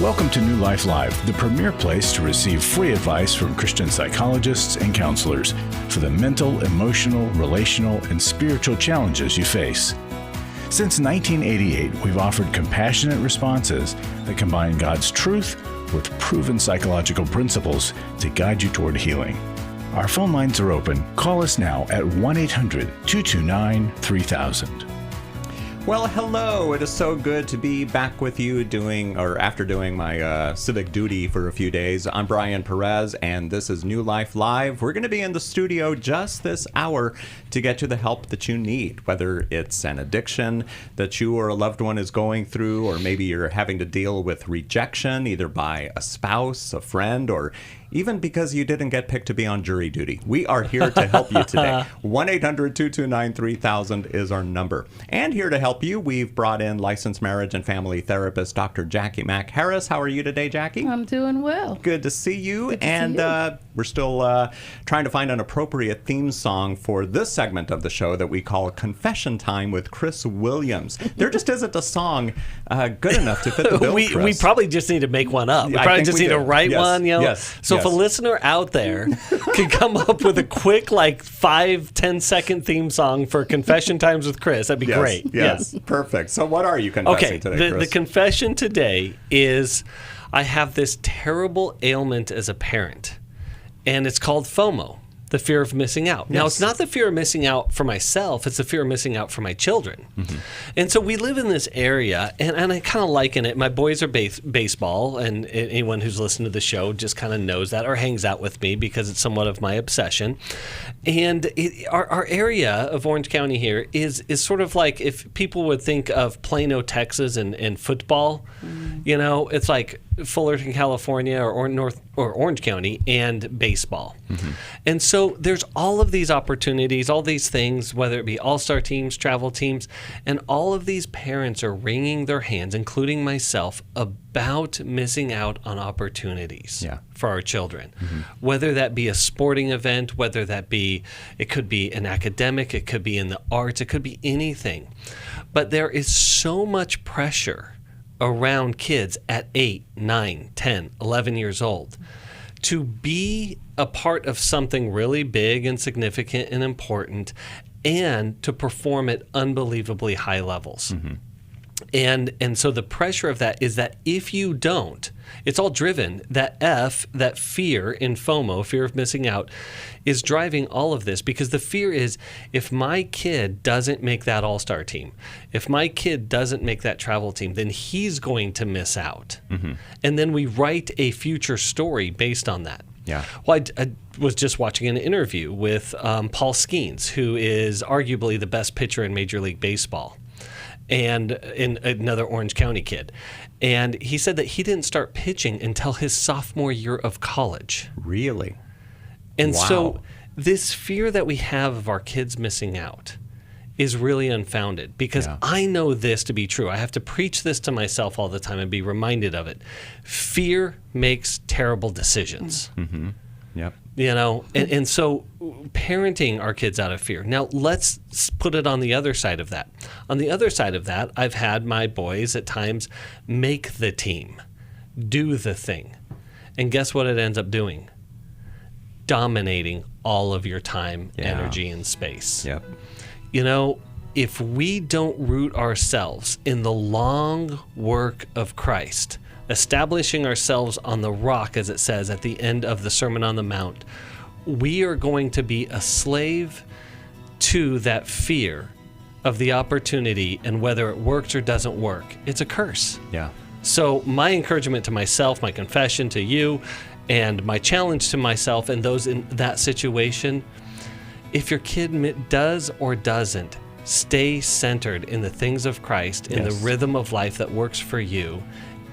Welcome to New Life Live, the premier place to receive free advice from Christian psychologists and counselors for the mental, emotional, relational, and spiritual challenges you face. Since 1988, we've offered compassionate responses that combine God's truth with proven psychological principles to guide you toward healing. Our phone lines are open. Call us now at 1-800-229-3000. Well, hello. It is so good to be back with you after doing my civic duty for a few days. I'm Brian Perez, and this is New Life Live. We're going to be in the studio just this hour to get you the help that you need, whether it's an addiction that you or a loved one is going through, or maybe you're having to deal with rejection, either by a spouse, a friend, or even because you didn't get picked to be on jury duty. We are here to help you today. 1-800-229-3000 is our number. And here to help you, we've brought in licensed marriage and family therapist, Dr. Jacqui Mack-Harris. How are you today, Jacqui? I'm doing well. Good to see you. We're still trying to find an appropriate theme song for this segment of the show that we call Confession Time with Chris Williams. There just isn't a song good enough to fit the bill, Chris. We probably just need to make one up. We probably just need to write one. Yes. So if a listener out there could come up with a quick, 5-10 second theme song for Confession Times with Chris, that'd be great. Yes. Perfect. So what are you confessing today, Chris? The confession today is I have this terrible ailment as a parent, and it's called FOMO, the fear of missing out. Now, it's not the fear of missing out for myself, it's the fear of missing out for my children. Mm-hmm. And so we live in this area, and I kind of liken it. My boys are baseball, and anyone who's listened to the show just kind of knows that or hangs out with me because it's somewhat of my obsession. And our area of Orange County here is sort of like if people would think of Plano, Texas, and football. It's like Fullerton, California, or Orange County, and baseball. Mm-hmm. And so there's all of these opportunities, all these things, whether it be all-star teams, travel teams, and all of these parents are wringing their hands, including myself, about missing out on opportunities for our children. Mm-hmm. Whether that be a sporting event, whether that be, it could be an academic, it could be in the arts, it could be anything. But there is so much pressure around kids at 8, 9, 10, 11 years old to be a part of something really big and significant and important, and to perform at unbelievably high levels. Mm-hmm. And so the pressure of that is that if you don't, it's all driven, that fear in FOMO, fear of missing out, is driving all of this, because the fear is, if my kid doesn't make that all-star team, if my kid doesn't make that travel team, then he's going to miss out. Mm-hmm. And then we write a future story based on that. Yeah. Well, I was just watching an interview with Paul Skeens, who is arguably the best pitcher in Major League Baseball, and another Orange County kid. And he said that he didn't start pitching until his sophomore year of college. Really? And so this fear that we have of our kids missing out is really unfounded, because I know this to be true. I have to preach this to myself all the time and be reminded of it. Fear makes terrible decisions. Mm-hmm. Yep. And so parenting our kids out of fear. Now, let's put it on the other side of that. On the other side of that, I've had my boys at times make the team, do the thing. And guess what it ends up doing? Dominating all of your time, energy, and space. Yep. If we don't root ourselves in the long work of Christ, establishing ourselves on the rock, as it says at the end of the Sermon on the Mount, we are going to be a slave to that fear of the opportunity, and whether it works or doesn't work, it's a curse. Yeah. So my encouragement to myself, my confession to you, and my challenge to myself and those in that situation, if your kid does or doesn't, stay centered in the things of Christ, in the rhythm of life that works for you,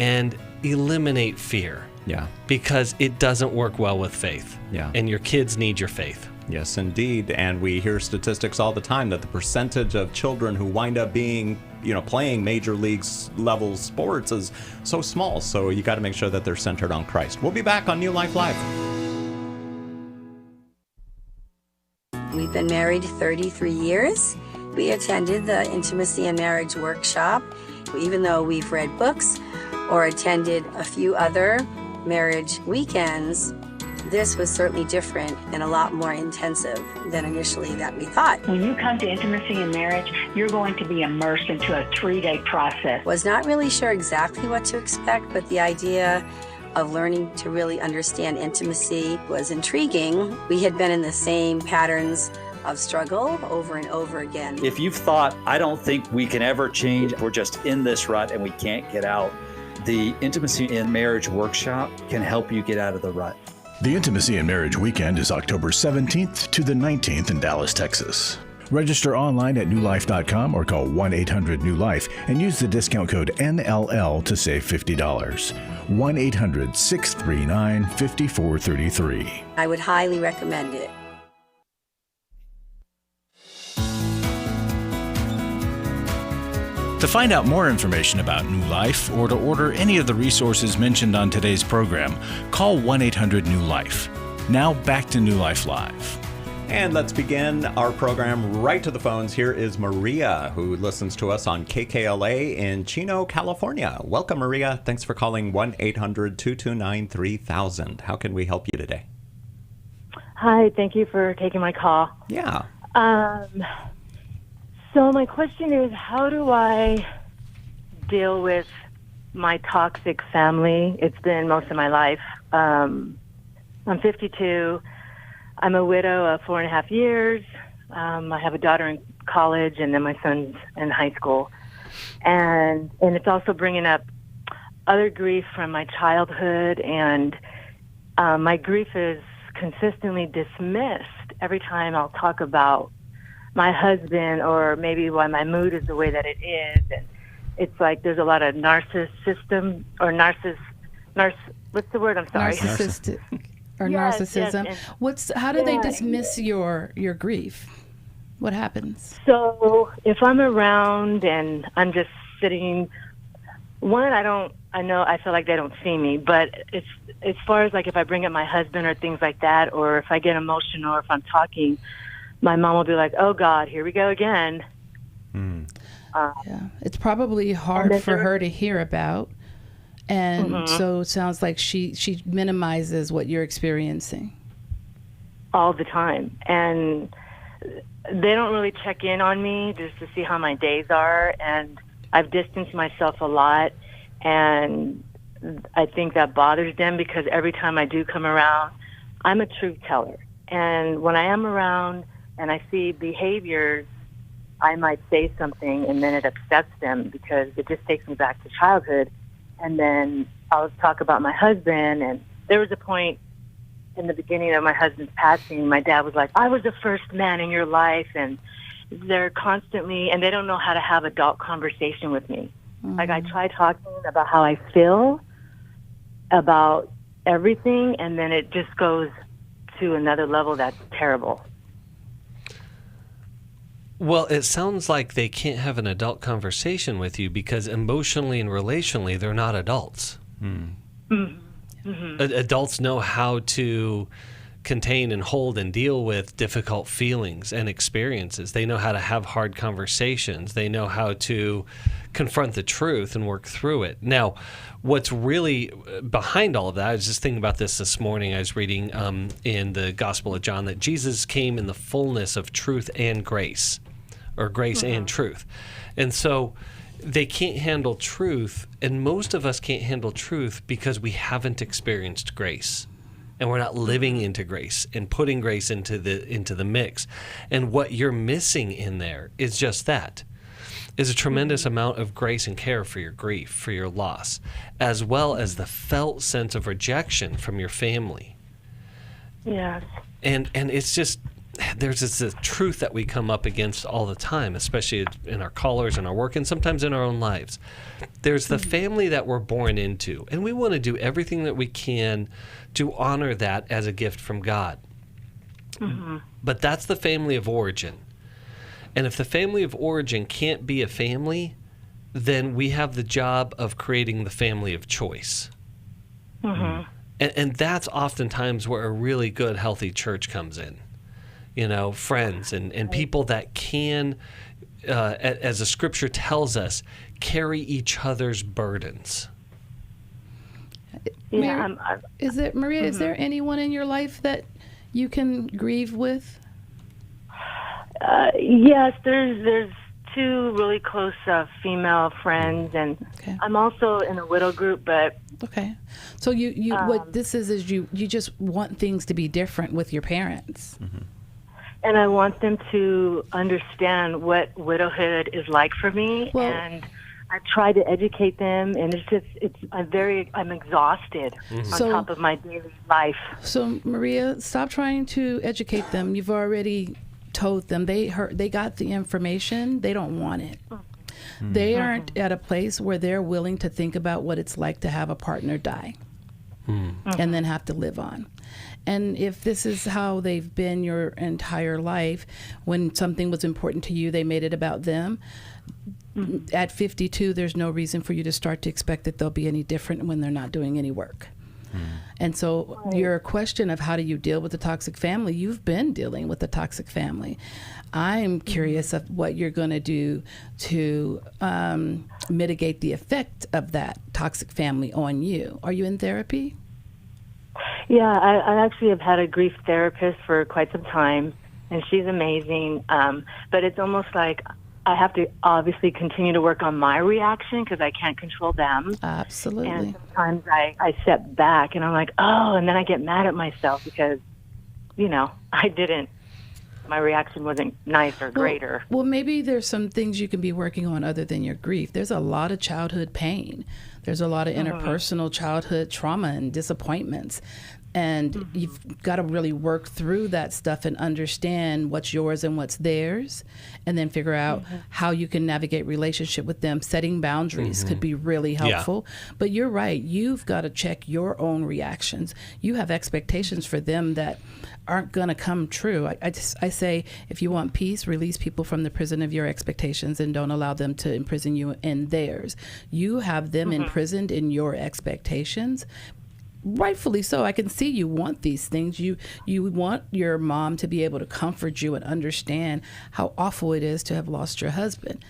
and eliminate fear. Yeah. Because it doesn't work well with faith. Yeah. And your kids need your faith. Yes, indeed. And we hear statistics all the time that the percentage of children who wind up being, playing major leagues level sports is so small. So you got to make sure that they're centered on Christ. We'll be back on New Life Live. We've been married 33 years. We attended the Intimacy and Marriage Workshop. Even though we've read books, or attended a few other marriage weekends, this was certainly different and a lot more intensive than initially that we thought. When you come to intimacy in marriage, you're going to be immersed into a 3-day process. Was not really sure exactly what to expect, but the idea of learning to really understand intimacy was intriguing. We had been in the same patterns of struggle over and over again. If you've thought, I don't think we can ever change, we're just in this rut and we can't get out, the Intimacy in Marriage workshop can help you get out of the rut. The Intimacy in Marriage Weekend is October 17th to the 19th in Dallas, Texas. Register online at newlife.com or call 1-800-NEW-LIFE and use the discount code NLL to save $50. 1-800-639-5433. I would highly recommend it. To find out more information about New Life or to order any of the resources mentioned on today's program, call 1-800-NEW-LIFE. Now back to New Life Live. And let's begin our program right to the phones. Here is Maria, who listens to us on KKLA in Chino, California. Welcome, Maria. Thanks for calling 1-800-229-3000. How can we help you today? Hi, thank you for taking my call. Yeah. So my question is, how do I deal with my toxic family? It's been most of my life. I'm 52. I'm a widow of 4.5 years. I have a daughter in college, and then my son's in high school. And it's also bringing up other grief from my childhood, and my grief is consistently dismissed every time I'll talk about my husband, or maybe why my mood is the way that it is. And it's like there's a lot of narcissism, or what's the word? I'm sorry. Narcissistic or Yes, narcissism. yes, How do they dismiss your grief? What happens? So if I'm around and I'm just sitting, I feel like they don't see me, but it's as far as like if I bring up my husband or things like that, or if I get emotional, or if I'm talking, my mom will be like, "Oh God, here we go again." Yeah, it's probably hard for her to hear about, and so it sounds like she minimizes what you're experiencing all the time, and they don't really check in on me just to see how my days are. And I've distanced myself a lot, and I think that bothers them because every time I do come around, I'm a truth teller, and when I am around and I see behaviors, I might say something and then it upsets them because it just takes me back to childhood. And then I'll talk about my husband, and there was a point in the beginning of my husband's passing, my dad was like, "I was the first man in your life," and they're constantly, and they don't know how to have adult conversation with me. Like I try talking about how I feel about everything, and then it just goes to another level that's terrible. Well, it sounds like they can't have an adult conversation with you because emotionally and relationally, they're not adults. Adults know how to contain and hold and deal with difficult feelings and experiences. They know how to have hard conversations. They know how to confront the truth and work through it. Now, what's really behind all of that, I was just thinking about this morning. I was reading in the Gospel of John that Jesus came in the fullness of truth and grace, or grace and truth. And so they can't handle truth, and most of us can't handle truth because we haven't experienced grace. And we're not living into grace and putting grace into the mix. And what you're missing in there is just that, is a tremendous amount of grace and care for your grief, for your loss, as well as the felt sense of rejection from your family. Yes. And it's just, there's this truth that we come up against all the time, especially in our callers and our work, and sometimes in our own lives. There's the family that we're born into, and we want to do everything that we can to honor that as a gift from God. But that's the family of origin. And if the family of origin can't be a family, then we have the job of creating the family of choice. And that's oftentimes where a really good, healthy church comes in. You know, friends and people that can, as the scripture tells us, carry each other's burdens. Yeah. Is there, Maria, is there anyone in your life that you can grieve with? Yes, there's two really close female friends, and I'm also in a widow group, but... Okay. So you what this is you just want things to be different with your parents. And I want them to understand what widowhood is like for me, and I try to educate them, and I'm exhausted on top of my daily life. So Maria, stop trying to educate them. You've already told them. They got the information. They don't want it. They aren't at a place where they're willing to think about what it's like to have a partner die and then have to live on. And if this is how they've been your entire life, when something was important to you, they made it about them. At 52, there's no reason for you to start to expect that they'll be any different when they're not doing any work. And so your question of how do you deal with the toxic family, you've been dealing with the toxic family. I'm curious of what you're going to do to mitigate the effect of that toxic family on you. Are you in therapy? Yeah, I actually have had a grief therapist for quite some time, and she's amazing. But it's almost like I have to obviously continue to work on my reaction because I can't control them. Absolutely. And sometimes I step back and I'm like, oh, and then I get mad at myself because, my reaction wasn't nice or greater. Well, maybe there's some things you can be working on other than your grief. There's a lot of childhood pain. There's a lot of interpersonal childhood trauma and disappointments. And you've got to really work through that stuff and understand what's yours and what's theirs, and then figure out how you can navigate relationship with them. Setting boundaries could be really helpful. Yeah. But you're right. You've got to check your own reactions. You have expectations for them that aren't going to come true. I say, if you want peace, release people from the prison of your expectations and don't allow them to imprison you in theirs. You have them imprisoned in your expectations. Rightfully so. I can see you want these things. You want your mom to be able to comfort you and understand how awful it is to have lost your husband.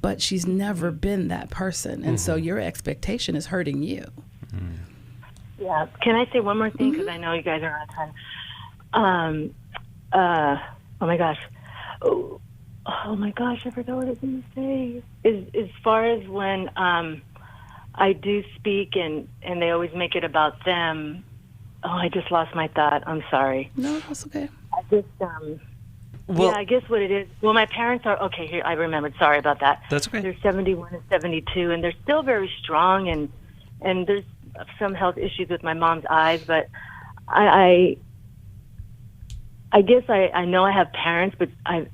But she's never been that person. And so your expectation is hurting you. Yeah. Can I say one more thing? Because I know you guys are out of time. Oh my gosh, I forgot what I was going to say. As far as when I do speak and they always make it about them. Oh, I just lost my thought. I'm sorry. No, that's okay. I just, I guess what it is. Well, my parents are, okay, here, I remembered. Sorry about that. That's okay. They're 71 and 72, and they're still very strong, and there's some health issues with my mom's eyes, but I guess I know I have parents, but I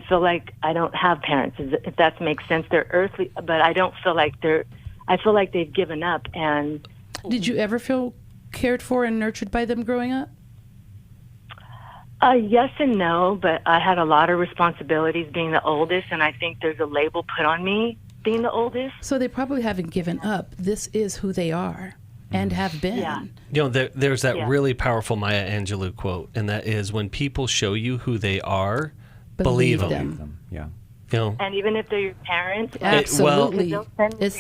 feel like I don't have parents, if that makes sense. They're earthly, but I don't feel like I feel like they've given up. And did you ever feel cared for and nurtured by them growing up? Yes and no, but I had a lot of responsibilities being the oldest, and I think there's a label put on me being the oldest. So they probably haven't given up. This is who they are and have been. Yeah. There's that really powerful Maya Angelou quote, and that is, when people show you who they are, believe them. Yeah. And even if they're your parents, absolutely. Your parents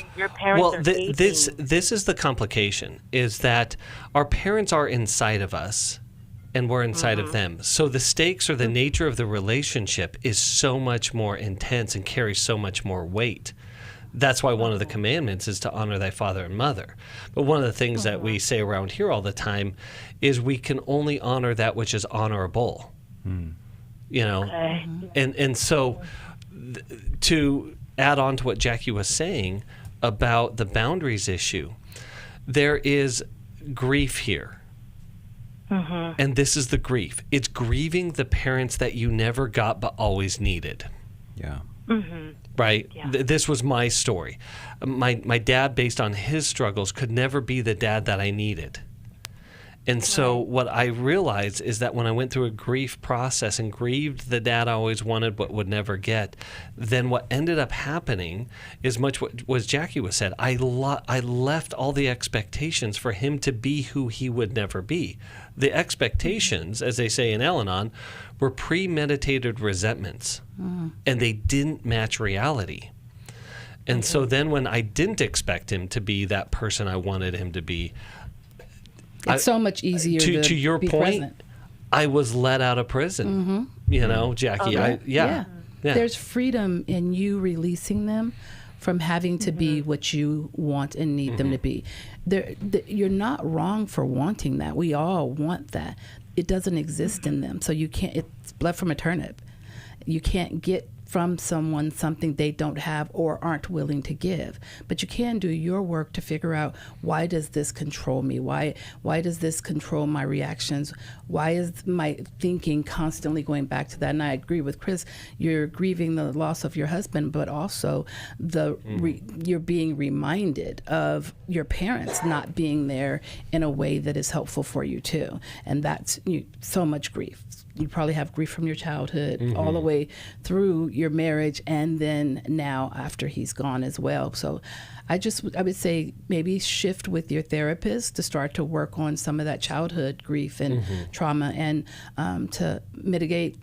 are this is the complication, is that our parents are inside of us and we're inside of them. So the stakes or the nature of the relationship is so much more intense and carries so much more weight. That's why one of the commandments is to honor thy father and mother. But one of the things that we say around here all the time is we can only honor that which is honorable. And so to add on to what Jacqui was saying about the boundaries issue, there is grief here. And this is the grief. It's grieving the parents that you never got but always needed. Yeah. Right? Yeah. This was my story. My dad, based on his struggles, could never be the dad that I needed. And so what I realized is that when I went through a grief process and grieved the dad I always wanted but would never get, then what ended up happening is much what was Jacqui was said. I left all the expectations for him to be who he would never be. The expectations, as they say in Al-Anon, were premeditated resentments, and they didn't match reality. And so then when I didn't expect him to be that person I wanted him to be, It's so much easier to your be point. present. I was let out of prison. You know, Jackie. Yeah. There's freedom in you releasing them from having to be what you want and need them to be. You're not wrong for wanting that. We all want that. It doesn't exist in them. So you can't, it's blood from a turnip. You can't get from someone something they don't have or aren't willing to give. But you can do your work to figure out, why does this control me? Why does this control my reactions? Why is my thinking constantly going back to that? And I agree with Chris, you're grieving the loss of your husband, but also you're being reminded of your parents not being there in a way that is helpful for you too. And that's so much grief. You probably have grief from your childhood all the way through your marriage, and then now after he's gone as well. So I would say maybe shift with your therapist to start to work on some of that childhood grief and trauma, and to mitigate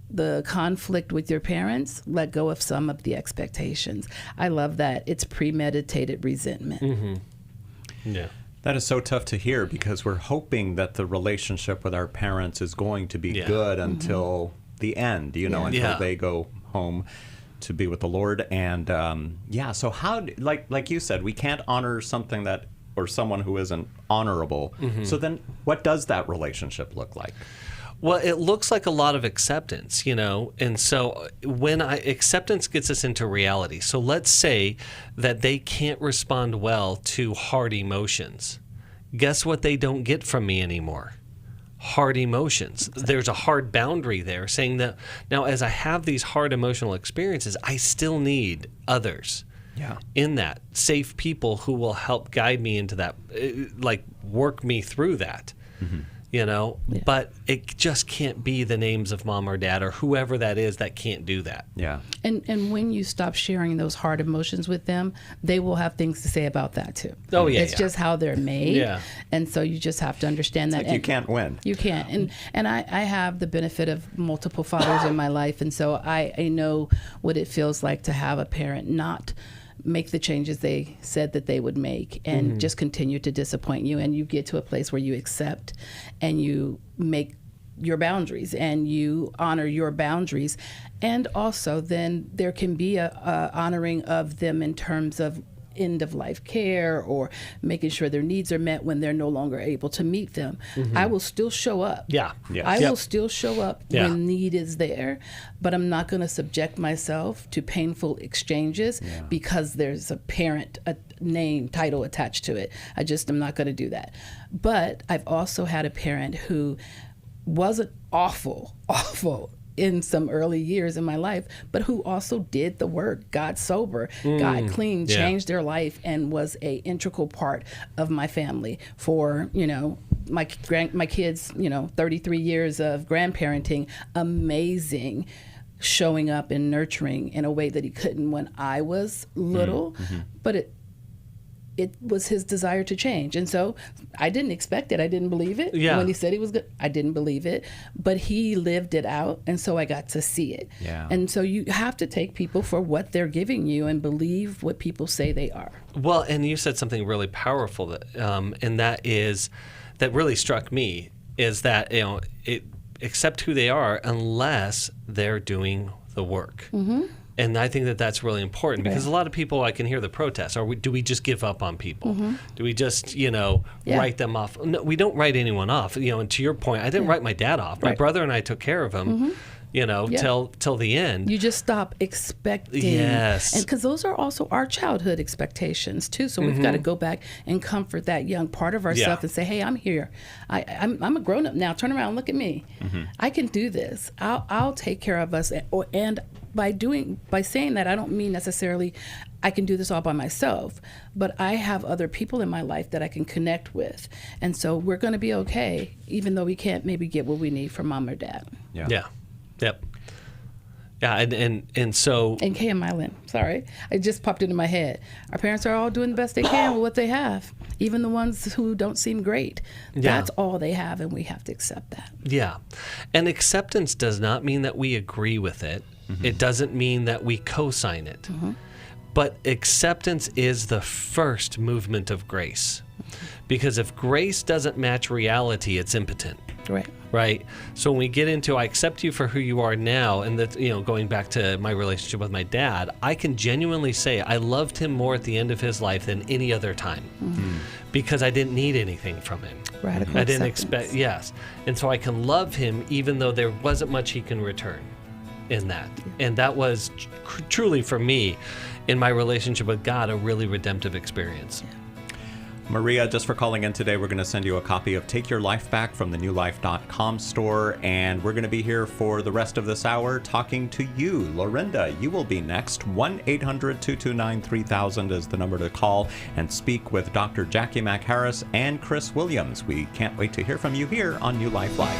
the conflict with your parents, let go of some of the expectations. I love that. It's premeditated resentment. Yeah. That is so tough to hear, because we're hoping that the relationship with our parents is going to be good until the end, until they go home to be with the Lord. And so how, like you said, we can't honor something that, or someone who isn't honorable. So then what does that relationship look like? Well, it looks like a lot of acceptance, and so when acceptance gets us into reality. So let's say that they can't respond well to hard emotions. Guess what they don't get from me anymore? Hard emotions. There's a hard boundary there, saying that now as I have these hard emotional experiences, I still need others. In that, safe people who will help guide me into that, work me through that. But it just can't be the names of mom or dad or whoever that is that can't do that. And when you stop sharing those hard emotions with them, they will have things to say about that too. It's just how they're made. And so you just have to understand that. You can't win. You can't. And I have the benefit of multiple fathers in my life, and so I know what it feels like to have a parent not make the changes they said that they would make, and just continue to disappoint you. And you get to a place where you accept and you make your boundaries and you honor your boundaries. And also then there can be a honoring of them in terms of end of life care, or making sure their needs are met when they're no longer able to meet them. I will still show up. I will still show up when need is there, but I'm not going to subject myself to painful exchanges because there's a parent, a name, title attached to it. I'm not going to do that. But I've also had a parent who wasn't awful in some early years in my life, but who also did the work, got sober, got clean, changed their life, and was a integral part of my family for, my kids, 33 years of grandparenting, amazing, showing up and nurturing in a way that he couldn't when I was little. But it was his desire to change. And so I didn't expect it. I didn't believe it. When he said he was good, I didn't believe it. But he lived it out, and so I got to see it. And so you have to take people for what they're giving you and believe what people say they are. Well, and you said something really powerful, that, and that really struck me, is that, accept who they are unless they're doing the work. And I think that that's really important, because a lot of people, I can hear the protests. Do we just give up on people? Do we just, write them off? No, we don't write anyone off. And to your point, I didn't write my dad off. My brother and I took care of him, till the end. You just stop expecting. Yes. And because those are also our childhood expectations too. So we've got to go back and comfort that young part of ourselves and say, hey, I'm here. I'm a grown up now. Turn around, look at me. I can do this. I'll take care of us. And by saying that, I don't mean necessarily I can do this all by myself, but I have other people in my life that I can connect with. And so we're going to be okay, even though we can't maybe get what we need from mom or dad. Yep. Yeah, and so... And Kay and Mylin, sorry. It just popped into my head. Our parents are all doing the best they can with what they have, even the ones who don't seem great. That's all they have, and we have to accept that. Yeah. And acceptance does not mean that we agree with it. It doesn't mean that we co-sign it. But acceptance is the first movement of grace. Because if grace doesn't match reality, it's impotent. Right? So when we get into, I accept you for who you are now, and that, going back to my relationship with my dad, I can genuinely say I loved him more at the end of his life than any other time. Because I didn't need anything from him. Radical I didn't acceptance. expect, yes. And so I can love him even though there wasn't much he can return in that. And that was truly, for me, in my relationship with God, a really redemptive experience. Maria, just for calling in today, we're going to send you a copy of Take Your Life Back from the newlife.com store, and we're going to be here for the rest of this hour talking to you. Lorinda, you will be next. 1-800-229-3000 is the number to call and speak with Dr. Jacqui Mack-Harris and Chris Williams. We can't wait to hear from you here on New Life Live.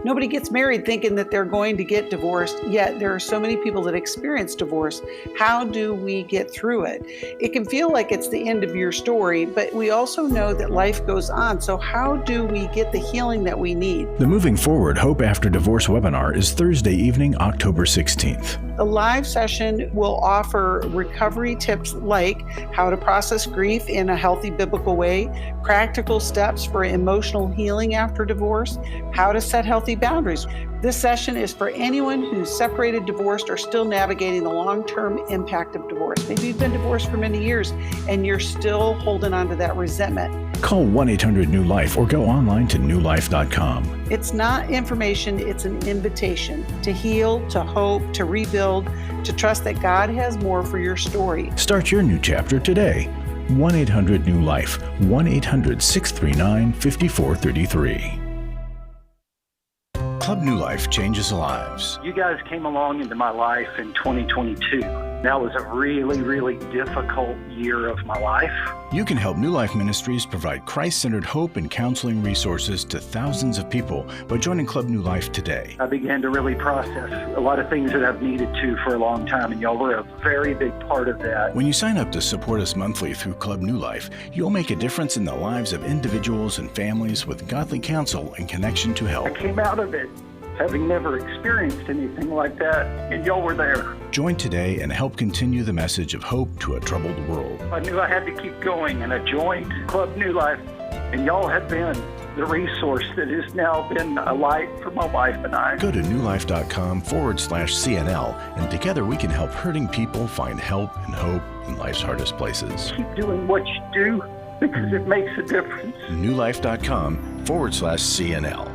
Nobody gets married thinking that they're going to get divorced, yet there are so many people that experience divorce. How do we get through it? It can feel like it's the end of your story, but we also know that life goes on. So how do we get the healing that we need? The Moving Forward Hope After Divorce webinar is Thursday evening, October 16th. The live session will offer recovery tips like how to process grief in a healthy biblical way, practical steps for emotional healing after divorce, how to set healthy boundaries. This session is for anyone who's separated, divorced, or still navigating the long-term impact of divorce. Maybe you've been divorced for many years and you're still holding on to that resentment. Call 1-800-NEW-LIFE or go online to newlife.com. It's not information, it's an invitation to heal, to hope, to rebuild, to trust that God has more for your story. Start your new chapter today. 1-800-NEW-LIFE, 1-800-639-5433. Club New Life changes lives. You guys came along into my life in 2022. That was a really, really difficult year of my life. You can help New Life Ministries provide Christ-centered hope and counseling resources to thousands of people by joining Club New Life today. I began to really process a lot of things that I've needed to for a long time, and y'all were a very big part of that. When you sign up to support us monthly through Club New Life, you'll make a difference in the lives of individuals and families with godly counsel and connection to help. I came out of it having never experienced anything like that, and y'all were there. Join today and help continue the message of hope to a troubled world. I knew I had to keep going, and I joined Club New Life, and y'all have been the resource that has now been a light for my wife and I. Go to newlife.com/CNL, and together we can help hurting people find help and hope in life's hardest places. Keep doing what you do because it makes a difference. newlife.com/CNL.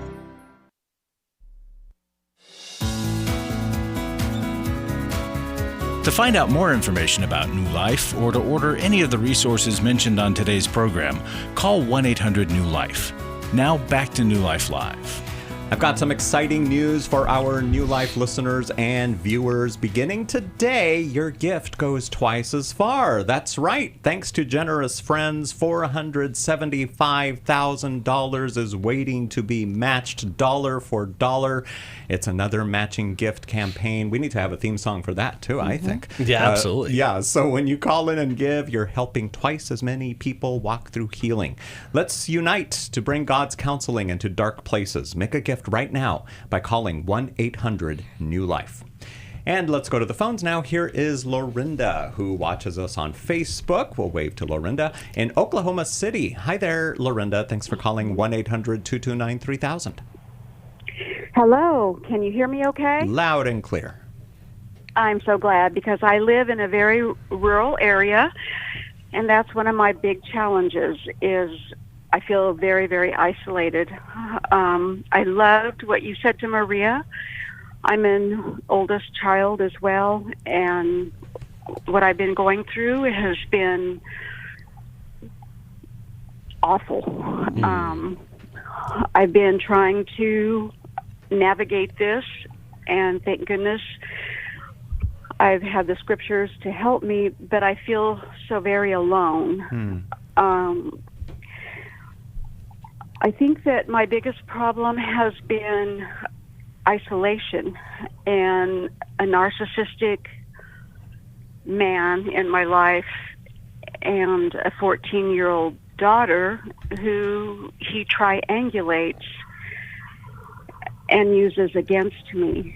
To find out more information about New Life or to order any of the resources mentioned on today's program, call 1-800-NEW-LIFE. Now back to New Life Live. I've got some exciting news for our New Life listeners and viewers. Beginning today, your gift goes twice as far. That's right. Thanks to generous friends, $475,000 is waiting to be matched dollar for dollar. It's another matching gift campaign. We need to have a theme song for that too, I think. Yeah, absolutely. Yeah, so when you call in and give, you're helping twice as many people walk through healing. Let's unite to bring God's counseling into dark places. Make a gift right now by calling 1-800-NEW-LIFE. And let's go to the phones now. Here is Lorinda, who watches us on Facebook. We'll wave to Lorinda in Oklahoma City. Hi there, Lorinda. Thanks for calling 1-800-229-3000. Hello. Can you hear me okay? Loud and clear. I'm so glad because I live in a very rural area, and that's one of my big challenges is I feel very, very isolated. I loved what you said to Maria. I'm an oldest child as well, and what I've been going through has been awful. I've been trying to navigate this, and thank goodness I've had the scriptures to help me, but I feel so very alone. I think that my biggest problem has been isolation and a narcissistic man in my life and a 14-year-old daughter who he triangulates and uses against me.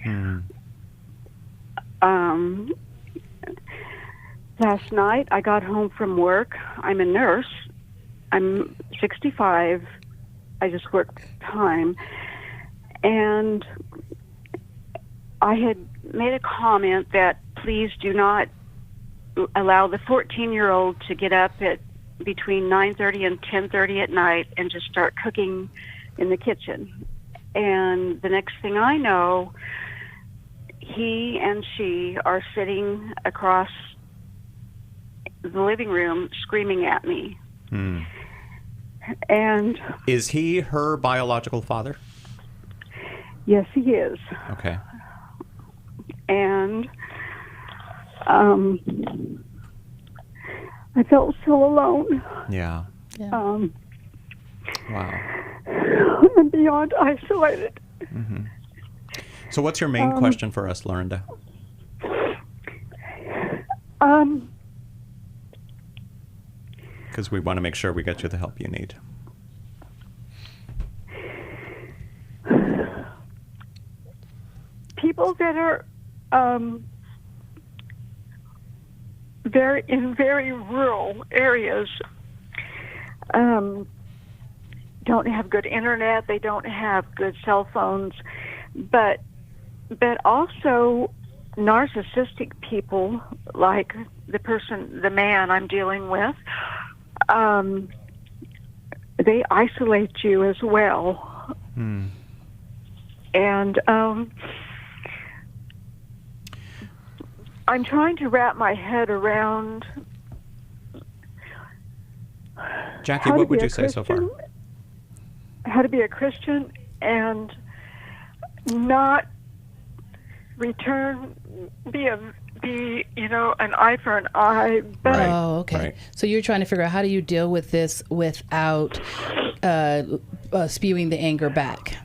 Last night I got home from work. I'm a nurse. I'm 65. I just work time. And I had made a comment that please do not allow the 14-year-old to get up at between 9:30 and 10:30 at night and just start cooking in the kitchen. And the next thing I know, he and she are sitting across the living room screaming at me. And is he her biological father? Yes, he is. Okay. And I felt so alone. Yeah. Wow. And beyond isolated. So what's your main question for us, Lorinda? Because we want to make sure we get you the help you need. People that are very rural areas don't have good internet. They don't have good cell phones, but also narcissistic people like the man I'm dealing with. They isolate you as well. And I'm trying to wrap my head around Jacqui, what would you say so far? How to be a Christian and not be an eye for an eye. But Oh, okay. Right. So you're trying to figure out how do you deal with this without spewing the anger back.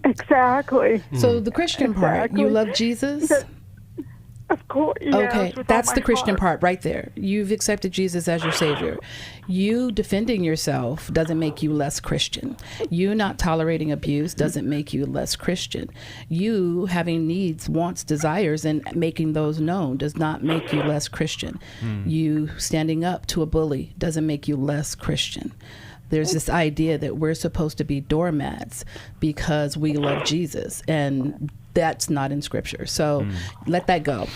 Exactly. So the Christian part, you love Jesus? Of course, yes, Okay, with that's all the my Christian heart. part right there. You've accepted Jesus as your Savior. You defending yourself doesn't make you less Christian. You not tolerating abuse doesn't make you less Christian. You having needs, wants, desires, and making those known does not make you less Christian. You standing up to a bully doesn't make you less Christian. There's this idea that we're supposed to be doormats because we love Jesus, and that's not in Scripture. So let that go.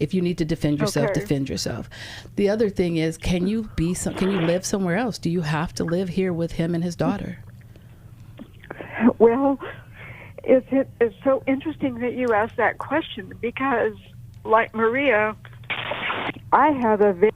If you need to defend yourself, Okay. defend yourself. The other thing is, can you live somewhere else? Do you have to live here with him and his daughter? Well, it's so interesting that you asked that question because, like Maria, I have a very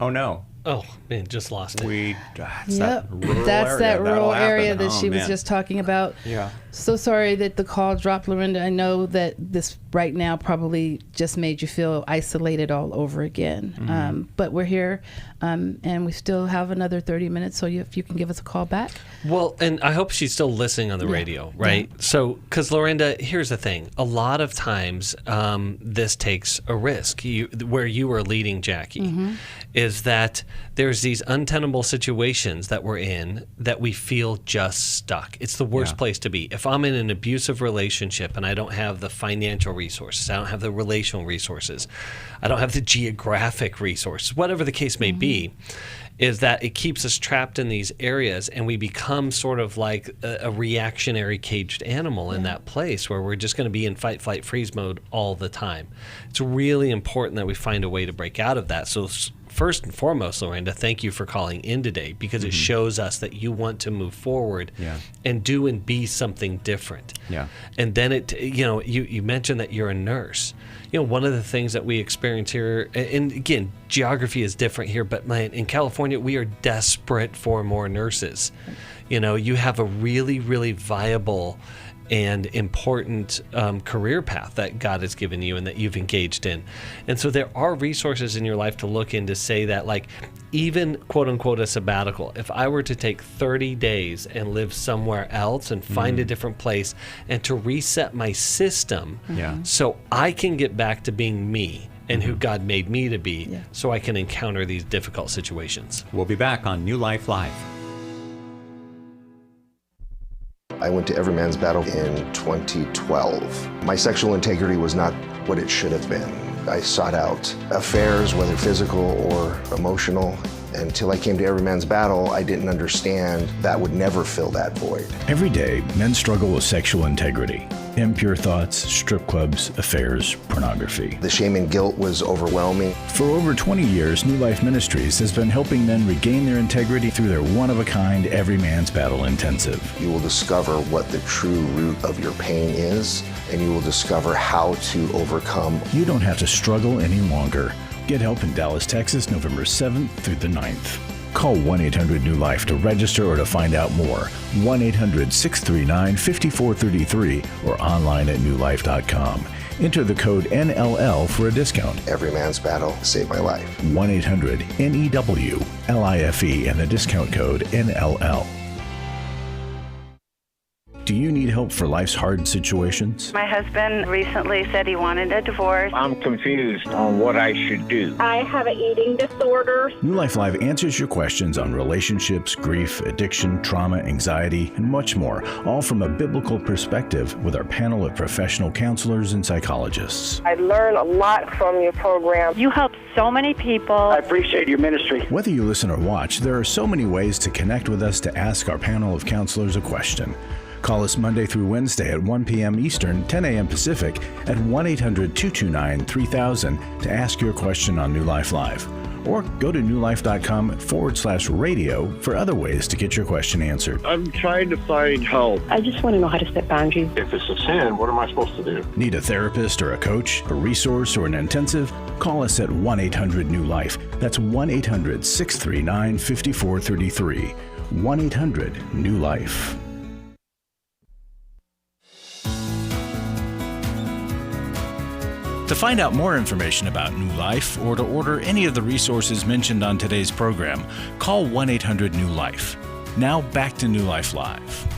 Oh, no. Oh, man, just lost it. That's Yep. that rural That's area. that rural That'll area happen. that Oh, she was man. just talking about. Yeah. So sorry that the call dropped, Lorinda. I know that this right now probably just made you feel isolated all over again. But we're here, and we still have another 30 minutes, so if you can give us a call back. Well, and I hope she's still listening on the radio, right? So, because Lorinda, here's the thing. A lot of times this takes a risk. Where you were leading, Jacqui, is that there's these untenable situations that we're in that we feel just stuck. It's the worst place to be. If I'm in an abusive relationship and I don't have the financial resources, I don't have the relational resources, I don't have the geographic resources, whatever the case may be, is that it keeps us trapped in these areas and we become sort of like a reactionary caged animal in that place where we're just going to be in fight, flight, freeze mode all the time. It's really important that we find a way to break out of that. So first and foremost, Lorinda, thank you for calling in today because it shows us that you want to move forward and do and be something different. Yeah. And then you mentioned that you're a nurse. One of the things that we experience here, and again, geography is different here, but in California, we are desperate for more nurses. You have a really, really viable and important career path that God has given you and that you've engaged in. And so there are resources in your life to look in to say that, like, even quote unquote a sabbatical, if I were to take 30 days and live somewhere else and find a different place and to reset my system so I can get back to being me and who God made me to be so I can encounter these difficult situations. We'll be back on New Life Live. I went to Every Man's Battle in 2012. My sexual integrity was not what it should have been. I sought out affairs, whether physical or emotional. Until I came to Every Man's Battle, I didn't understand that would never fill that void. Every day, men struggle with sexual integrity. Impure thoughts, strip clubs, affairs, pornography. The shame and guilt was overwhelming. For over 20 years, New Life Ministries has been helping men regain their integrity through their one-of-a-kind Every Man's Battle Intensive. You will discover what the true root of your pain is, and you will discover how to overcome. You don't have to struggle any longer. Get help in Dallas, Texas, November 7th through the 9th. Call 1-800-NEW-LIFE to register or to find out more. 1-800-639-5433 or online at newlife.com. Enter the code NLL for a discount. Every Man's Battle saved my life. 1-800-NEW-LIFE and the discount code NLL. Do you need help for life's hard situations? My husband recently said he wanted a divorce. I'm confused on what I should do. I have an eating disorder. New Life Live answers your questions on relationships, grief, addiction, trauma, anxiety, and much more, all from a biblical perspective with our panel of professional counselors and psychologists. I learn a lot from your program. You help so many people. I appreciate your ministry. Whether you listen or watch, there are so many ways to connect with us to ask our panel of counselors a question. Call us Monday through Wednesday at 1 p.m. Eastern, 10 a.m. Pacific at 1-800-229-3000 to ask your question on New Life Live. Or go to newlife.com/radio for other ways to get your question answered. I'm trying to find help. I just want to know how to set boundaries. If it's a sin, what am I supposed to do? Need a therapist or a coach, a resource, or an intensive? Call us at 1-800-NEW-LIFE. That's 1-800-639-5433. 1-800-NEW-LIFE. To find out more information about New Life or to order any of the resources mentioned on today's program, call 1-800-NEW-LIFE. Now back to New Life Live.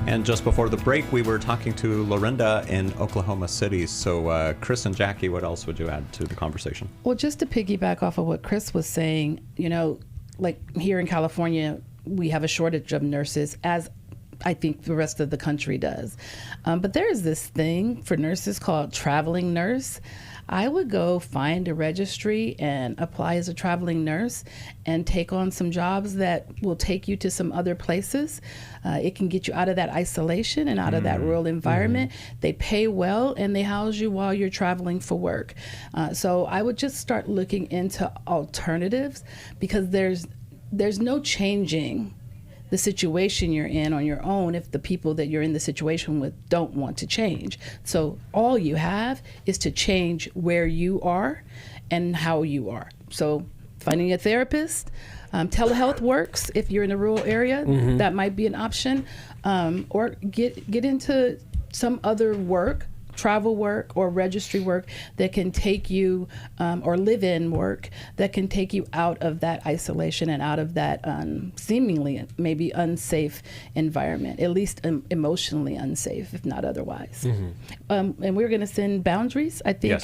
And just before the break, we were talking to Lorinda in Oklahoma City. So Chris and Jackie, what else would you add to the conversation? Well, just to piggyback off of what Chris was saying, you know, like here in California, we have a shortage of nurses, as I think the rest of the country does. But there's this thing for nurses called traveling nurse. I would go find a registry and apply as a traveling nurse and take on some jobs that will take you to some other places. It can get you out of that isolation and out of that rural environment. They pay well and they house you while you're traveling for work. So I would just start looking into alternatives, because there's no changing the situation you're in on your own if the people that you're in the situation with don't want to change. So all you have is to change where you are and how you are. So finding a therapist, telehealth works if you're in a rural area, that might be an option, or get into some other work, travel work or registry work that can take you, or live-in work that can take you out of that isolation and out of that seemingly maybe unsafe environment, at least emotionally unsafe, if not otherwise. And we're going to send boundaries. I think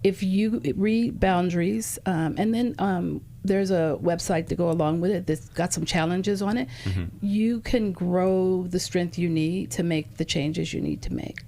if you read boundaries, and then there's a website to go along with it that's got some challenges on it, you can grow the strength you need to make the changes you need to make.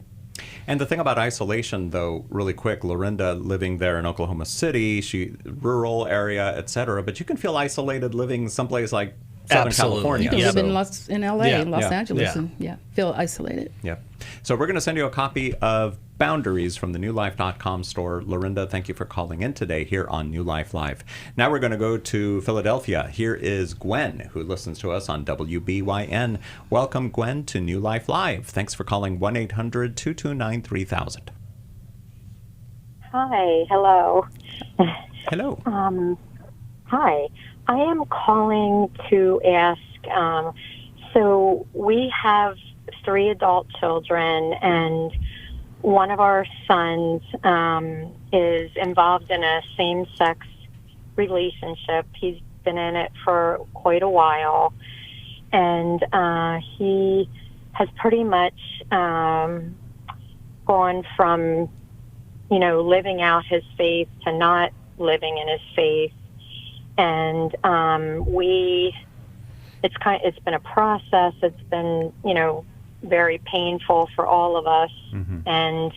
And the thing about isolation, though, really quick, Lorinda living there in Oklahoma City, rural area, etc. But you can feel isolated living someplace like Southern California. You can live in LA, in Los Angeles, and feel isolated. Yeah. So we're going to send you a copy of Boundaries from the newlife.com store. Lorinda, thank you for calling in today here on New Life Live. Now we're going to go to Philadelphia. Here is Gwen, who listens to us on WBYN. Welcome, Gwen, to New Life Live. Thanks for calling 1-800-229-3000. Hi, hello. Hello. Hi, I am calling to ask, so we have 3 adult children, and one of our sons is involved in a same-sex relationship. He's been in it for quite a while, and he has pretty much gone from, living out his faith to not living in his faith. And it's been a process. It's been, very painful for all of us. And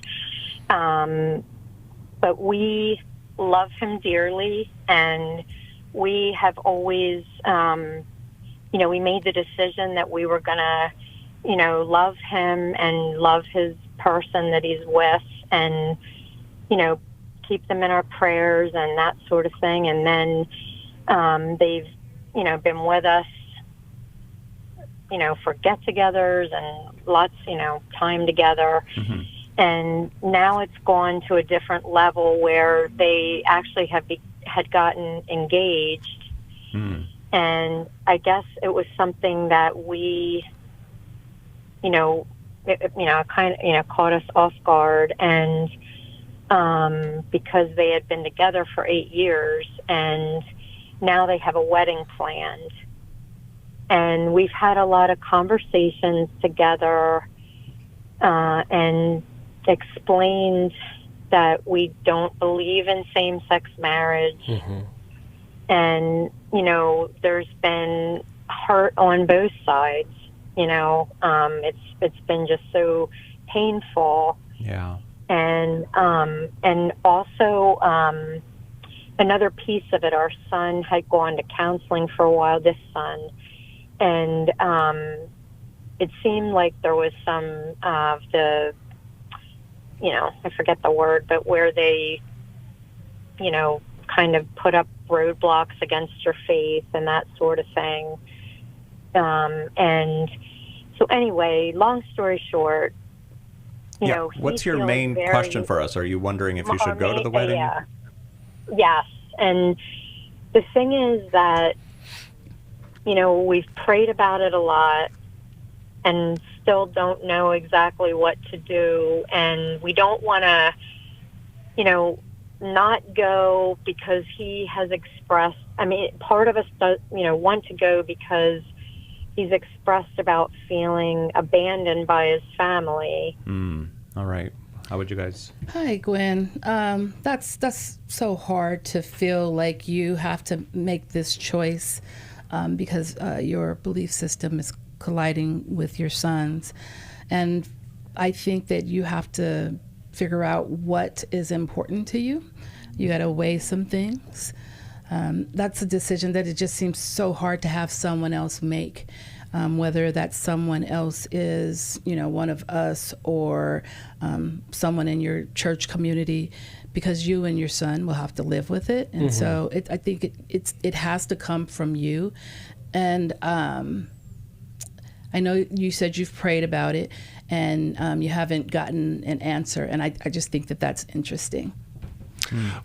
but we love him dearly, and we have always, we made the decision that we were going to, love him and love his person that he's with, and, keep them in our prayers and that sort of thing. And then they've, been with us, for get-togethers and lots, time together. And now it's gone to a different level where they actually had gotten engaged. And I guess it was something that we, caught us off guard. And because they had been together for 8 years, and now they have a wedding planned. And we've had a lot of conversations together and explained that we don't believe in same-sex marriage. And, there's been hurt on both sides. It's been just so painful. Yeah. And also another piece of it, our son had gone to counseling for a while, this son, and it seemed like there was some of the, I forget the word, but where they, kind of put up roadblocks against your faith and that sort of thing. And so anyway, long story short, what's your main question for us? Are you wondering if you should go to the wedding? Yeah. Yes. And the thing is that, we've prayed about it a lot and still don't know exactly what to do. And we don't want to, not go because he has expressed, part of us does, want to go because he's expressed about feeling abandoned by his family. All right. How would you guys? Hi, Gwen. That's so hard to feel like you have to make this choice because your belief system is colliding with your son's. And I think that you have to figure out what is important to you. You got to weigh some things. That's a decision that it just seems so hard to have someone else make. Whether that someone else is, one of us or someone in your church community, because you and your son will have to live with it. And so I think it has to come from you. And I know you said you've prayed about it and you haven't gotten an answer. And I just think that that's interesting.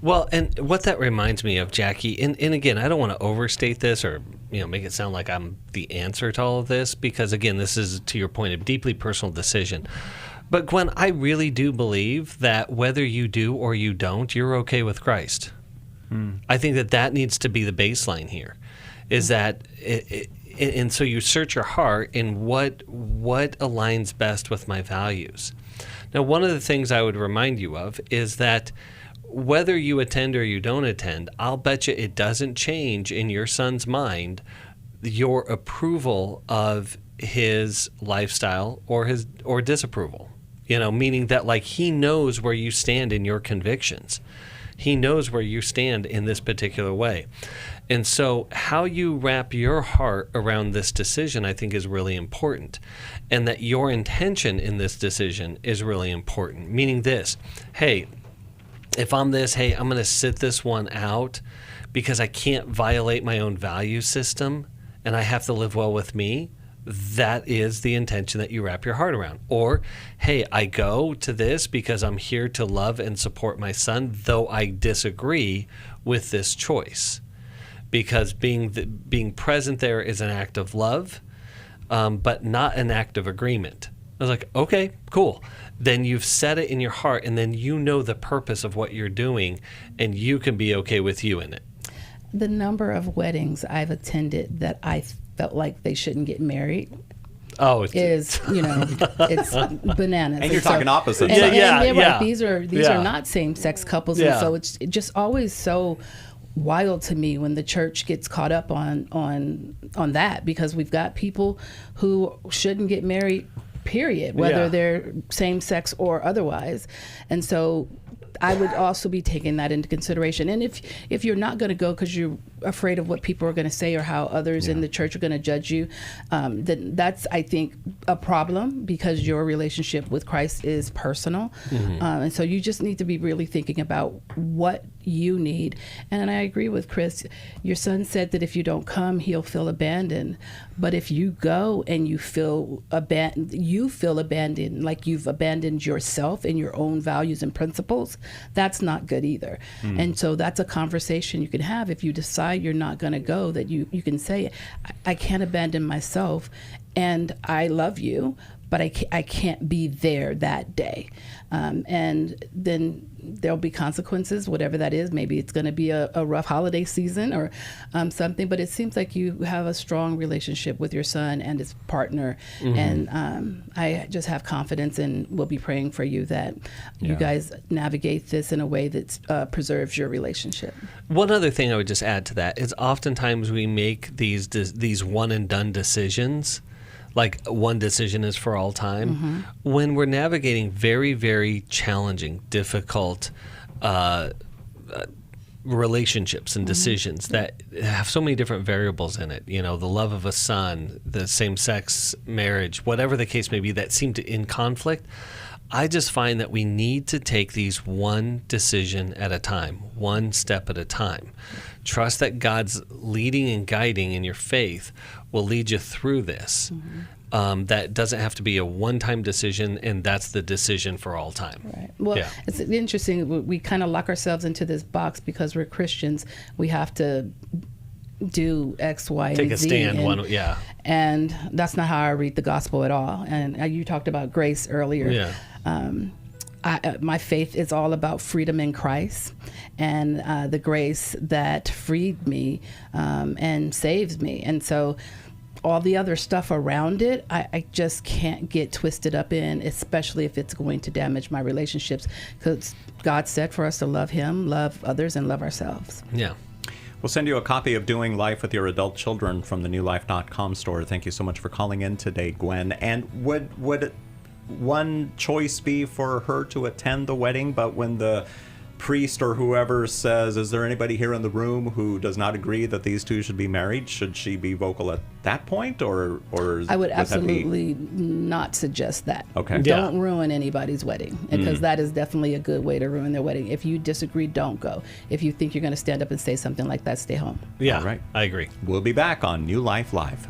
Well, and what that reminds me of, Jacqui, and again, I don't want to overstate this or make it sound like I'm the answer to all of this, because again, this is, to your point, a deeply personal decision. But Gwen, I really do believe that whether you do or you don't, you're okay with Christ. I think that needs to be the baseline here, is that, and so you search your heart in what aligns best with my values. Now, one of the things I would remind you of is that whether you attend or you don't attend, I'll bet you it doesn't change in your son's mind your approval of his lifestyle or disapproval. Meaning that like he knows where you stand in your convictions. He knows where you stand in this particular way. And so how you wrap your heart around this decision, I think, is really important. And that your intention in this decision is really important. Meaning this, hey, if I'm this, hey, I'm going to sit this one out because I can't violate my own value system and I have to live well with me, that is the intention that you wrap your heart around. Or, hey, I go to this because I'm here to love and support my son, though I disagree with this choice. Because being present there is an act of love, but not an act of agreement. I was like, okay, cool. Then you've set it in your heart, and then you know the purpose of what you're doing, and you can be okay with you in it. The number of weddings I've attended that I felt like they shouldn't get married is, it's bananas. And you're talking opposite. Right. These are not same-sex couples, and so it's just always so wild to me when the church gets caught up on that, because we've got people who shouldn't get married period, whether they're same sex or otherwise. And so I would also be taking that into consideration. And if you're not going to go because you're afraid of what people are going to say or how others in the church are going to judge you, then that's, I think, a problem, because your relationship with Christ is personal. And so you just need to be really thinking about what you need. And I agree with Chris. Your son said that if you don't come, he'll feel abandoned. But if you go and you feel abandoned, like you've abandoned yourself and your own values and principles, that's not good either. And so that's a conversation you can have. If you decide you're not going to go, that you can say, I can't abandon myself, and I love you, but I can't be there that day. And then there'll be consequences, whatever that is. Maybe it's going to be a rough holiday season or something, but it seems like you have a strong relationship with your son and his partner. And I just have confidence, and will be praying for you that you guys navigate this in a way that preserves your relationship. One other thing I would just add to that is oftentimes we make these one and done decisions, like one decision is for all time, when we're navigating very, very challenging, difficult relationships and decisions that have so many different variables in it. You know, the love of a son, the same-sex marriage, whatever the case may be, that seem to in conflict. I just find that we need to take these one decision at a time, one step at a time. Trust that God's leading and guiding in your faith will lead you through this. That doesn't have to be a one-time decision, and that's the decision for all time. Right. Well, it's interesting. We kind of lock ourselves into this box because we're Christians. We have to do X, Y, and Z. Take a stand. And that's not how I read the gospel at all. And you talked about grace earlier. My faith is all about freedom in Christ and the grace that freed me and saves me. And so all the other stuff around it, I just can't get twisted up in, especially if it's going to damage my relationships, because God said for us to love Him, love others, and love ourselves. Yeah. We'll send you a copy of Doing Life with Your Adult Children from the newlife.com store. Thank you so much for calling in today, Gwen. And would one choice be for her to attend the wedding, but when the priest or whoever says, is there anybody here in the room who does not agree that these two should be married, should she be vocal at that point, or I would absolutely not suggest that. Okay. Don't ruin anybody's wedding, because that is definitely a good way to ruin their wedding. If you disagree, don't go. If you think you're going to stand up and say something like that, stay home. Yeah, all right. I agree. We'll be back on New Life Live.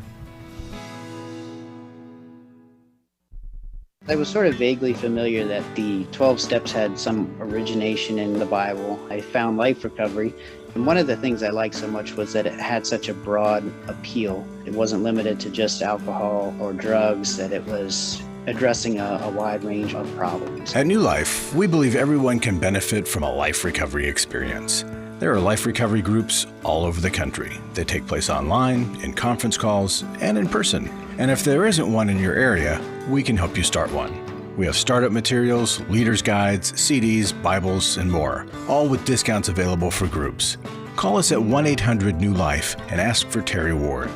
I was sort of vaguely familiar that the 12 steps had some origination in the Bible. I found Life Recovery, and one of the things I liked so much was that it had such a broad appeal. It wasn't limited to just alcohol or drugs, that it was addressing a wide range of problems. At New Life, we believe everyone can benefit from a life recovery experience. There are life recovery groups all over the country. They take place online, in conference calls, and in person. And if there isn't one in your area, we can help you start one. We have startup materials, leaders' guides, CDs, Bibles, and more, all with discounts available for groups. Call us at 1-800-NEW-LIFE and ask for Terry Ward.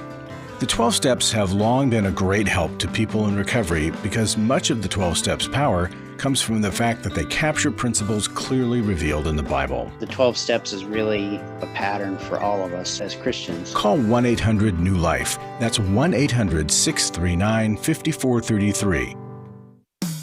The 12 Steps have long been a great help to people in recovery because much of the 12 Steps' power comes from the fact that they capture principles clearly revealed in the Bible. The 12 Steps is really a pattern for all of us as Christians. Call 1-800-NEW-LIFE. That's 1-800-639-5433.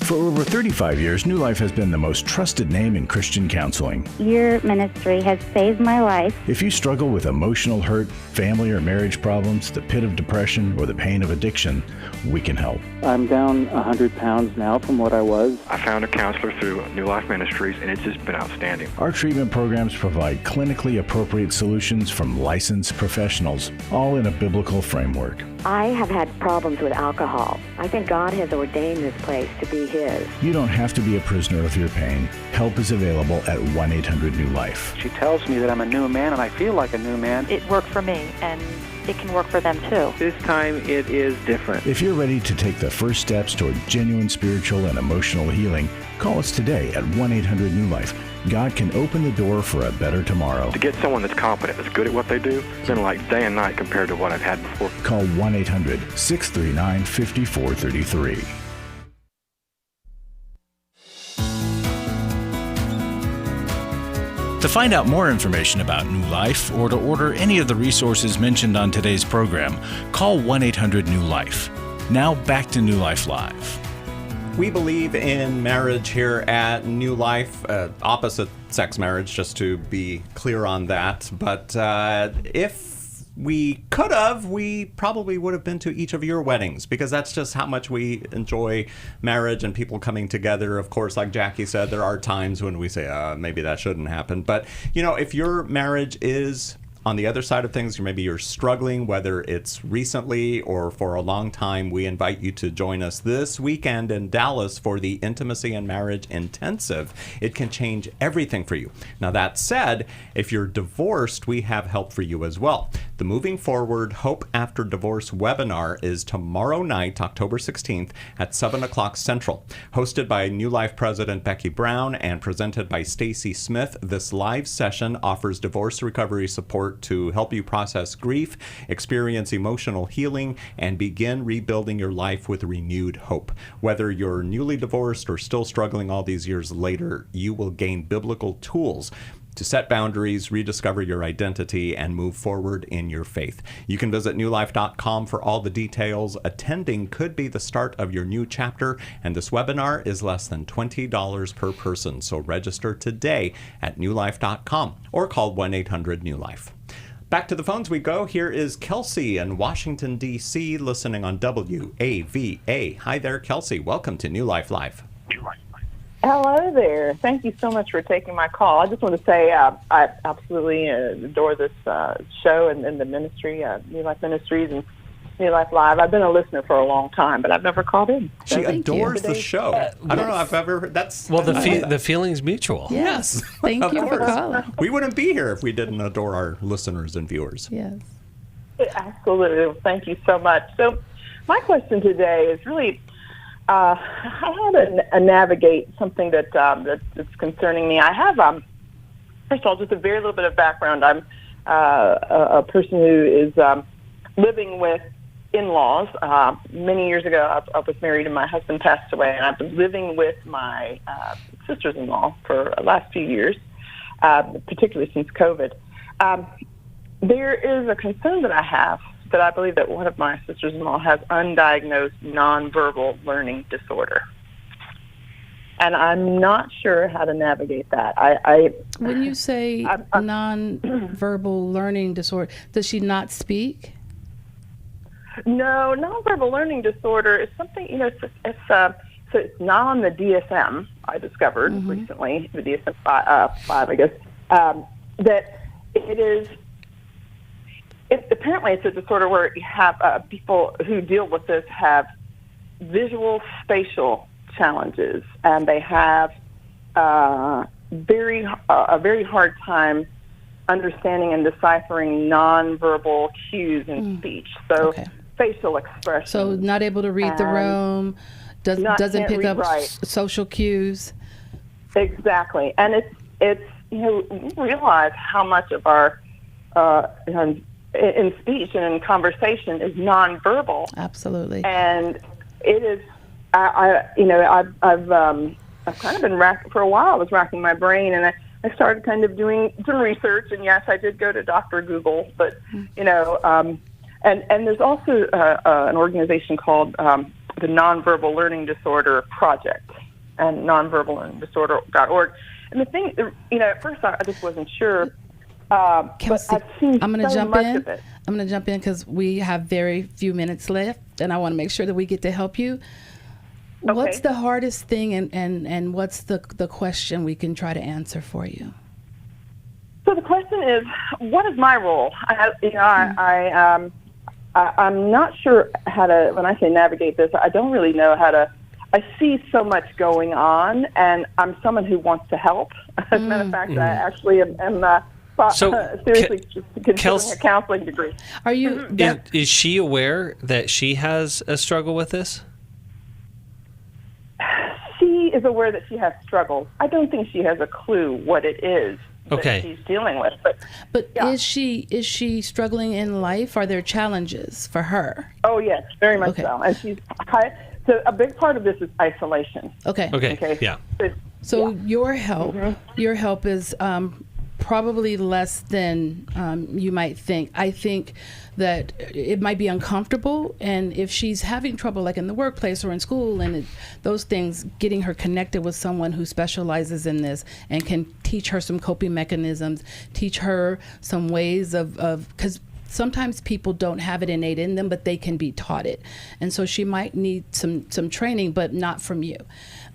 For over 35 years, New Life has been the most trusted name in Christian counseling. Your ministry has saved my life. If you struggle with emotional hurt, family or marriage problems, the pit of depression, or the pain of addiction, we can help. I'm down 100 pounds now from what I was. I found a counselor through New Life Ministries, and it's just been outstanding. Our treatment programs provide clinically appropriate solutions from licensed professionals, all in a biblical framework. I have had problems with alcohol. I think God has ordained this place to be His. You don't have to be a prisoner of your pain. Help is available at 1-800-NEW-LIFE. She tells me that I'm a new man, and I feel like a new man. It worked for me, and it can work for them too. This time it is different. If you're ready to take the first steps toward genuine spiritual and emotional healing, call us today at 1-800-NEW-LIFE. God can open the door for a better tomorrow. To get someone that's competent, that's good at what they do, it's been like day and night compared to what I've had before. Call 1-800-639-5433. To find out more information about New Life or to order any of the resources mentioned on today's program, call 1-800-NEW-LIFE. Now back to New Life Live. We believe in marriage here at New Life, opposite sex marriage, just to be clear on that. But if we could have, we probably would have been to each of your weddings, because that's just how much we enjoy marriage and people coming together. Of course, like Jacqui said, there are times when we say, maybe that shouldn't happen. But, if your marriage is on the other side of things, or maybe you're struggling, whether it's recently or for a long time, we invite you to join us this weekend in Dallas for the Intimacy and Marriage Intensive. It can change everything for you. Now, that said, if you're divorced, we have help for you as well. The Moving Forward Hope After Divorce webinar is tomorrow night, October 16th at 7 o'clock Central. Hosted by New Life President Becky Brown and presented by Stacy Smith, this live session offers divorce recovery support to help you process grief, experience emotional healing, and begin rebuilding your life with renewed hope. Whether you're newly divorced or still struggling all these years later, you will gain biblical tools to set boundaries, rediscover your identity, and move forward in your faith. You can visit newlife.com for all the details. Attending could be the start of your new chapter, and this webinar is less than $20 per person. So register today at newlife.com or call 1-800-NEW-LIFE. Back to the phones we go. Here is Kelsey in Washington, D.C., listening on WAVA. Hi there, Kelsey. Welcome to New Life Live. Hello there. Thank you so much for taking my call. I just want to say I absolutely adore this show and the ministry, New Life Ministries and New Life Live. I've been a listener for a long time, but I've never called in. So she adores the show. I don't know if I've ever heard that's... Well, the feeling's mutual. Yes. Thank you for calling. We wouldn't be here if we didn't adore our listeners and viewers. Yes. Absolutely. Thank you so much. So my question today is really how to navigate something that's concerning me. I have, first of all, just a very little bit of background. I'm a person who is living with in-laws. Many years ago, I was married and my husband passed away, and I've been living with my sisters-in-law for the last few years, particularly since COVID. There is a concern that I have that I believe that one of my sisters-in-law has undiagnosed nonverbal learning disorder. And I'm not sure how to navigate that. When you say nonverbal learning disorder, does she not speak? No, nonverbal learning disorder is something, so it's not on the DSM, I discovered recently, the DSM-5, I guess, that it is, apparently it's a disorder where you have people who deal with this have visual spatial challenges, and they have a very hard time understanding and deciphering nonverbal cues in speech. So facial expression. So not able to read the room, doesn't pick up social cues. Exactly, and it's we realize how much of our in speech and in conversation is nonverbal. Absolutely. And it is, I've kind of been for a while. I was racking my brain, and I started kind of doing some research. And yes, I did go to Dr. Google, but and there's also an organization called the Nonverbal Learning Disorder Project, and nonverballearningdisorder.org. And the thing, at first I just wasn't sure. Kelsey, but I've seen I'm going to jump much in. of it. I'm going to jump in because we have very few minutes left, and I want to make sure that we get to help you. Okay. What's the hardest thing, and what's the question we can try to answer for you? So the question is, what is my role? I'm not sure how to. When I say navigate this, I don't really know how to. I see so much going on, and I'm someone who wants to help. As a matter of fact, I actually am seriously considering a counseling degree. Are you? Is she aware that she has a struggle with this? She is aware that she has struggles. I don't think she has a clue what it is that she's dealing with. But yeah. Is she struggling in life? Are there challenges for her? Oh yes, very much so. And she's so a big part of this is isolation. Okay. Yeah. So your help is Probably less than you might think. I think that it might be uncomfortable, and if she's having trouble like in the workplace or in school and those things, getting her connected with someone who specializes in this and can teach her some coping mechanisms, teach her some ways of because sometimes people don't have it innate in them, but they can be taught it. And so she might need some training, but not from you.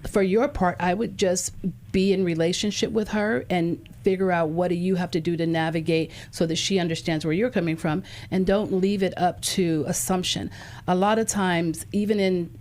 For your part, I would just be in relationship with her and figure out what do you have to do to navigate so that she understands where you're coming from, and don't leave it up to assumption. A lot of times, even in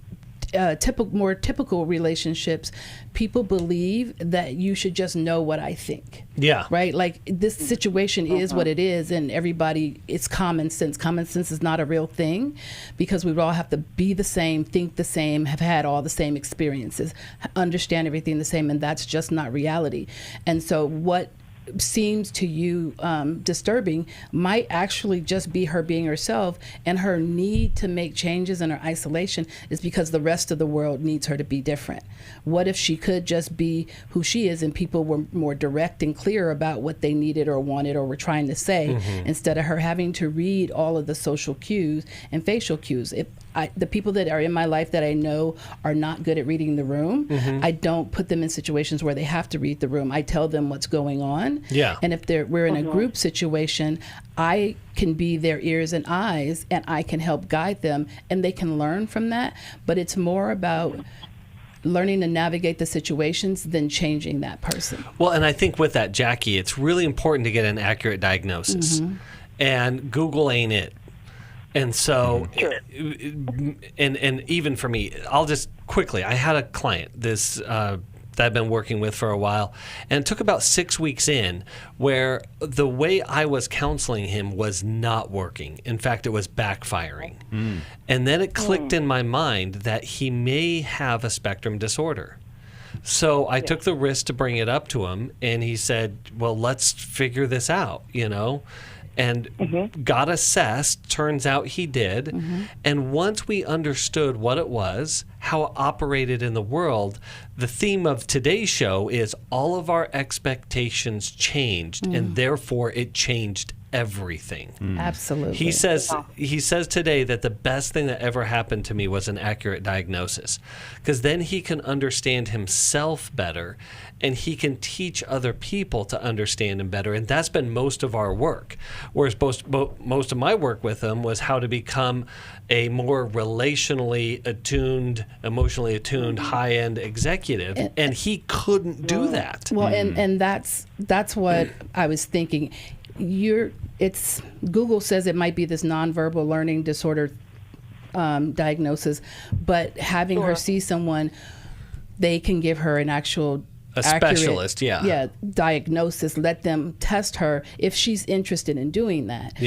more typical relationships, people believe that you should just know what I think. Yeah. Right? Like, this situation is what it is, and everybody, it's common sense. Common sense is not a real thing, because we all have to be the same, think the same, have had all the same experiences, understand everything the same, and that's just not reality. And so what seems to you disturbing might actually just be her being herself, and her need to make changes in her isolation is because the rest of the world needs her to be different. What if she could just be who she is, and people were more direct and clear about what they needed or wanted or were trying to say, instead of her having to read all of the social cues and facial cues. The people that are in my life that I know are not good at reading the room, I don't put them in situations where they have to read the room. I tell them what's going on. Yeah. And if we're in a group situation, I can be their ears and eyes, and I can help guide them, and they can learn from that. But it's more about learning to navigate the situations than changing that person. Well, and I think with that, Jacqui, it's really important to get an accurate diagnosis. And Google ain't it. And so, and even for me, I'll just quickly, I had a client that I've been working with for a while, and it took about 6 weeks in where the way I was counseling him was not working. In fact, it was backfiring. And then it clicked in my mind that he may have a spectrum disorder. So I took the risk to bring it up to him, and he said, well, let's figure this out, and got assessed. Turns out he did. And once we understood what it was, how it operated in the world, the theme of today's show is all of our expectations changed, and therefore it changed everything. Absolutely. He says today that the best thing that ever happened to me was an accurate diagnosis, because then he can understand himself better, and he can teach other people to understand him better. And that's been most of our work. Whereas most of my work with him was how to become a more relationally attuned, emotionally attuned, high-end executive. And he couldn't do that. Well, and that's what I was thinking. Google says it might be this nonverbal learning disorder diagnosis, but having her see someone, they can give her an actual specialist, diagnosis. Let them test her if she's interested in doing that.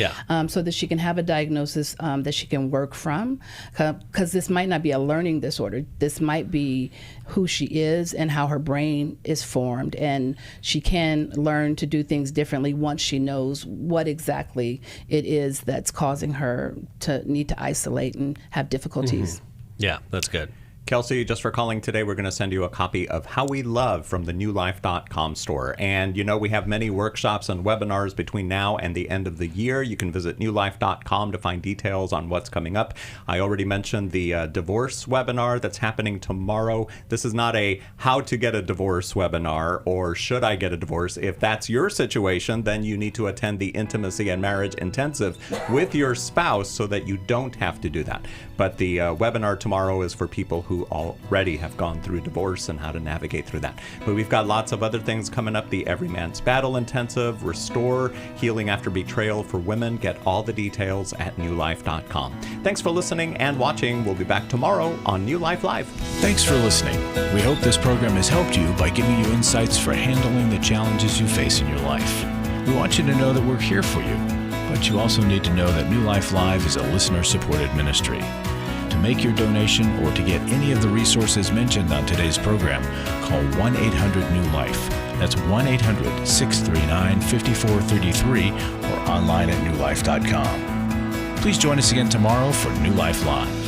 So that she can have a diagnosis that she can work from. Because this might not be a learning disorder. This might be who she is and how her brain is formed, and she can learn to do things differently once she knows what exactly it is that's causing her to need to isolate and have difficulties. Yeah, that's good. Kelsey, just for calling today, we're going to send you a copy of How We Love from the newlife.com store. And we have many workshops and webinars between now and the end of the year. You can visit newlife.com to find details on what's coming up. I already mentioned the divorce webinar that's happening tomorrow. This is not a how to get a divorce webinar or should I get a divorce. If that's your situation, then you need to attend the Intimacy and Marriage Intensive with your spouse so that you don't have to do that. But the webinar tomorrow is for people who already have gone through divorce and how to navigate through that. But we've got lots of other things coming up. The Every Man's Battle Intensive, Restore, Healing After Betrayal for Women. Get all the details at newlife.com. Thanks for listening and watching. We'll be back tomorrow on New Life Live. Thanks for listening. We hope this program has helped you by giving you insights for handling the challenges you face in your life. We want you to know that we're here for you, but you also need to know that New Life Live is a listener-supported ministry. To make your donation or to get any of the resources mentioned on today's program, call 1-800-NEW-LIFE. That's 1-800-639-5433 or online at newlife.com. Please join us again tomorrow for New Life Live.